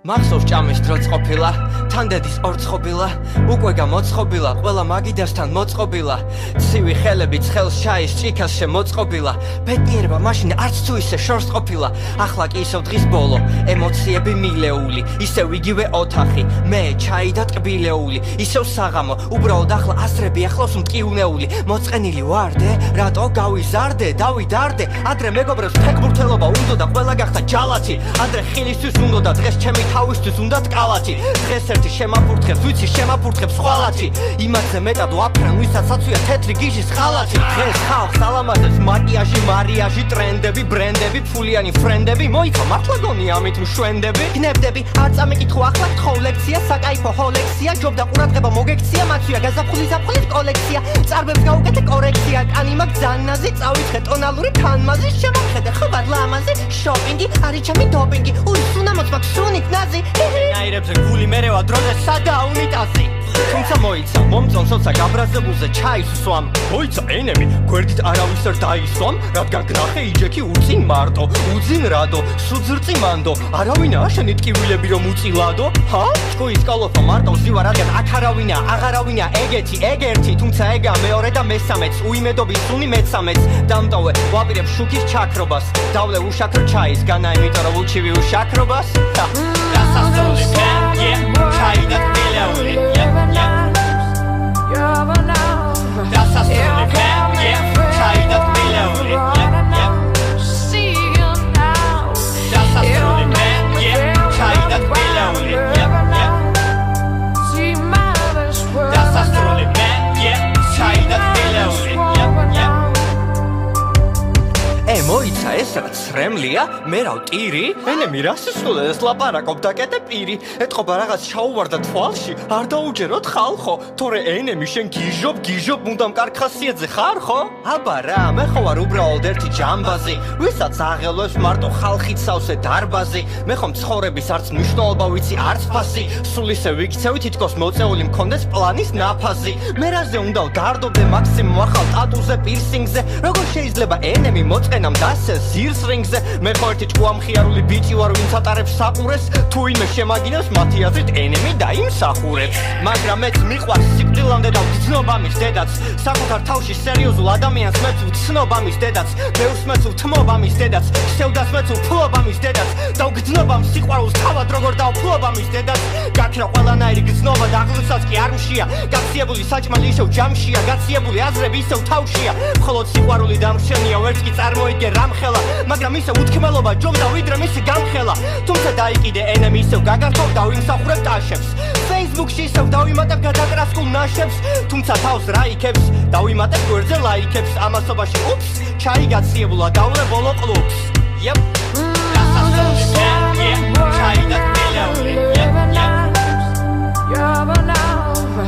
მახსოვს ჭამის დროც ყოფილა, თანდედის ორცხობილა, უკვე გამოცხობილა, ყველა მაგიდასთან მოწყობილა, ცივი ხელებით ხელს ჩაის ჭიქას შემოწყობილა, ბედნიერება მაშინ არც თუ ისე შორს ყოფილა, ახლა კი ისევ დღის ბოლო, ემოციები მილეული, ისევ იგივე ოთახი, მე ჩაი და ტკბილეული, ისევ საღამო, უბრალოდ ახლა ასრები ახლავს მტკივნეული, მოწყენილი ვარდე, რატო გავიზარდე, დავიდარდე, ადრე მეგობრებს ფეხბურთელობა უნდა და ყველა გახდა ჯალათი, ადრე ხილისთვის უნდა და დღეს ჩემი თავისთვის უნდა კალათი დღეს ერთი შემაფურთხებს ვიცი შემაფურთხებს ხვალათი იმაზე მეტად ვაფრენ ვისაც აცვია თეთრი გიჟის ხალათი დღეს ხალხს ალამაზებს მაკიაჟი მარიაჟი ტრენდები ბრენდები ფულიანი ფრენდები მოიცა მართლა გონია ამით მშვენდები გნებდები არ წამიკითხო ახლა გთხოვ ლექცია საკაიფო ჰოლექსია ჯობდა ყურადღება მოგექცია მაცვია გაზაფხულის ზაფხულის კოლექცია წარბებს გავუკეთე კორექცია კანი მაგ ძანაზე წავიწყე ტონალური ფანმაზი შემოხედე ხობად ლამაზი შოპინგი არის ჩემი დოპინგი უისუნა მოწმაკ სუნით ნაირებზე გული მერევა დროზე სადა უნიტაზი თუმცა მოიცა მომწონსოცა გაბრაზებულზე ჩაის სვამ მოიცა ენემი გვერდით არავის არ დაისვამ რადგან გნახე იჯექი უწინ მარტო უძინ რადო სუძრწიმანდო არავინაა შენი ტკივილები რომ უწილადო ჰა ჭკუის კოლოფა მარტო ზივა რადგან აქ არავინა აღარავინა ეგეთი ეგერთი თუმცა ეგა მეორე და მესამეც უიმედობის სუნი მეცამეც დამტოვე ვაპირებ შუქის ჩაქრობას დავლე უშაქრო ჩაის განა იმიტომ რომ უჩივი უშაქრობას დასასრული პენკი ჩაი და ტკბილეული დასასრული პენკი ჩაი და ტკბილეული დასასრული პენკი ჩაი და ტკბილეული დასასრული პენკი ჩაი და ტკბილეული მოიცა ეს რაც რემლია მე რა ვტირი ენემი რა სისულელს ლაპარაკობ დაკეტე პირი ეთყობა რაღაც ჩაუვარდა თვალში არ დაუჯეროთ ხალხო თორე ენემი შენ გიჟობ მუდამ კარგ ხასიათზე ხარ ხო აბა რა მე ხო ვარ უბრალოდ ერთი ჯამბაზი ვისაც აღელვებს მარტო ხალხით სავსე დარბაზი მე ხომ ცხოვრების არც მნიშვნელობა ვიცი არც ფასი სულ ისე ვიქცევი თითქოს მოწეული მქონდეს პლანის ნაფაზი მე რაზე უნდა ვდარდობდე მაქსიმუმ ახალ ტატუზე პირსინგზე როგორ შეიძლება ენემი მოწყენა დასე ზირს რინგზე მე ხო ერთი ჭკუამხიარული ბიჭი ვარ ვინც ატარებს საყურეს თუ ვინმე შემაგინებს მათი აზრით ენემი დაიმსახურებს მაგრამ მეც მიყვარს სიკვდილამდე და ვგრძნობ ამის დედაც საკუთარ თავში სერიოზულ ადამიანს მეც ვცნობ ამის დედაც ბევრს მეც ვთმობ ამის დედაც სევდას მეც ვფლობ ამის დედაც და ვგრძნობ ამ სიყვარულს თავად როგორ დავფლობ ამის დედაც გაქრა ყველანაირი გრძნობა და აღლუსაც კი არ მშია გაციებული საჭმელი ისევ ჯამშია გაციებული აზრები ისევ თავშია მხოლოდ სიყვარული დამრჩენია ვერც კი წარმოიდგე რამხელა მაგრამ ისე უთქმელობა ჯობდა ვიდრე მისი გამხელა თუმცა დაიკიდე ენემი ისევ გაგართოვ და ვიმსახურებ ტაშებს Facebook-ში ისევ დავიმატებ გადაკრასკულ ნაშებს თუმცა თავს რა იქებს დავიმატებ გვერდზე ლაიქებს ამასობაში უპს ჩაი გაციებულა დავლე ბოლო კლუბს yep დასასრული პენკი ჩაი და ტკბილეული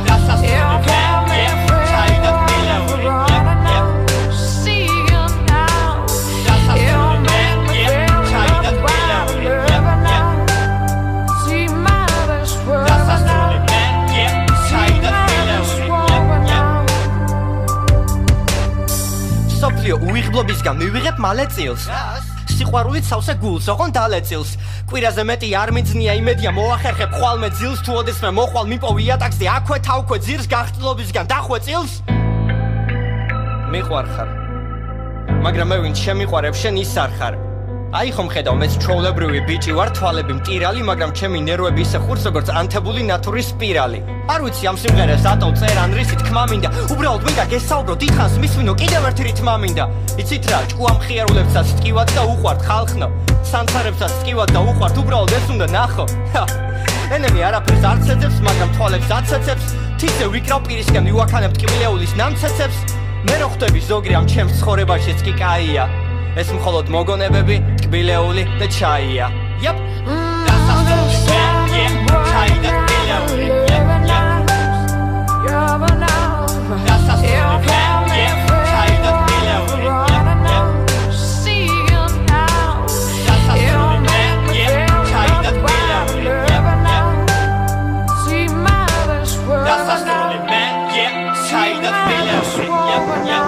დასასრული პენკი ჩაი და ტკბილეული უიღბლობისგან მივიღებ მალე წილს სიყვარულით სავსე გულს ოღონ დალეწილს კვირაზე მეტი არ მიძნია იმედია მოახერხებ ხვალმე ძილს თუ ოდესმე მოხვალ მიპოვი იატაკზე აქვე თავქვე ძირს გახტილობისგან დახვე წილს მიყვარხარ მაგრამ მე ვინც შემიყვარებ შენ ის არ ხარ აი ხომ ხედავ მეც ჩვეულებრივი ბიჭი ვარ თვალები მტირალი მაგრამ ჩემი ნერვები ისე ხურს როგორც ანთებული ნათურის სპირალი არ ვიცი ამ სიმღერას ატოვ წერ ან რისი თქმა მინდა უბრალოდ მინდა გესაუბრო დიდხანს მისვინო კიდევ ერთი რითმა მინდა იცით რა ჭკუამხიარულებსაც ტკივად და უყვართ ხალხნო სანცარებსაც ტკივად და უყვართ უბრალოდ ეს უნდა ნახო ენემი არაფერს არ ცეცებს მაგრამ თვალებს აცეცებს თითზე ვიკრავ პირისკენ ვიუაქანებ ტკბილეულის ნამცეცებს მე რო ხვდები ზოგი რამ ჩემს ცხოვრებაშიც კი კაია ეს მხოლოდ მოგონებები ტკბილეული და ჩაია yep დასასრული პენკი ჩაი და ტკბილეული დასასრული პენკი ჩაი და ტკბილეული დასასრული პენკი ჩაი და ტკბილეული დასასრული პენკი ჩაი და ტკბილეული